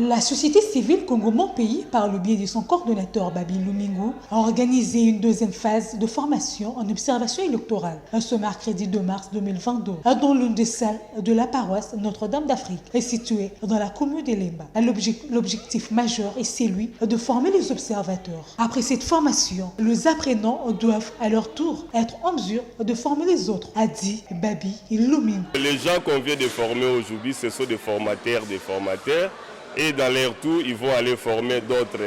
La société civile Congo Pays, par le biais de son coordonnateur Babi Lumingo, a organisé une deuxième phase de formation en observation électorale ce mercredi 2 mars 2022 dans l'une des salles de la paroisse Notre-Dame d'Afrique, située dans la commune d'Elemba. L'objectif majeur est celui de former les observateurs. Après cette formation, les apprenants doivent à leur tour être en mesure de former les autres, a dit Babi Lumingo. Les gens qu'on vient de former aujourd'hui, ce sont des formateurs. Et dans leur tour, ils vont aller former d'autres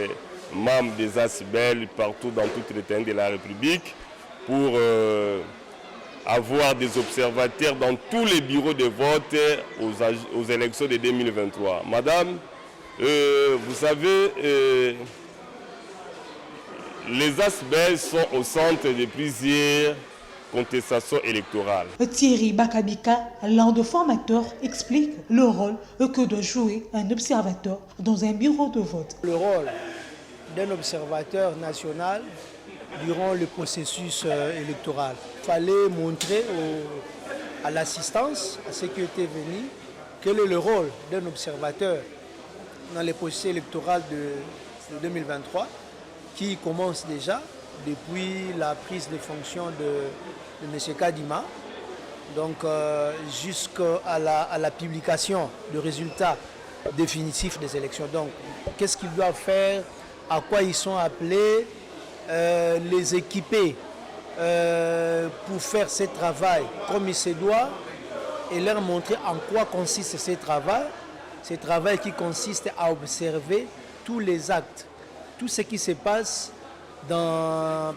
membres des ASBEL partout dans toute l'étendue de la République pour avoir des observateurs dans tous les bureaux de vote aux élections de 2023. Madame, vous savez, les ASBEL sont au centre de plusieurs contestation électorale. Thierry Bakabika, l'un des formateurs, explique le rôle que doit jouer un observateur dans un bureau de vote. Le rôle d'un observateur national durant le processus électoral. Il fallait montrer à l'assistance, à ceux qui étaient venus, quel est le rôle d'un observateur dans le processus électoral de 2023 qui commence déjà depuis la prise de fonction de M. Kadima, donc jusqu'à la publication du résultat définitif des élections. Donc, qu'est-ce qu'ils doivent faire, à quoi ils sont appelés, les équiper pour faire ce travail comme il se doit et leur montrer en quoi consiste ce travail qui consiste à observer tous les actes, tout ce qui se passe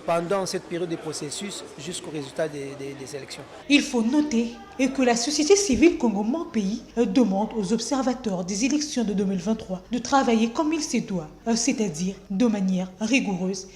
pendant cette période de processus jusqu'au résultat des élections. Il faut noter que la société civile Congo Pays demande aux observateurs des élections de 2023 de travailler comme il se doit, c'est-à-dire de manière rigoureuse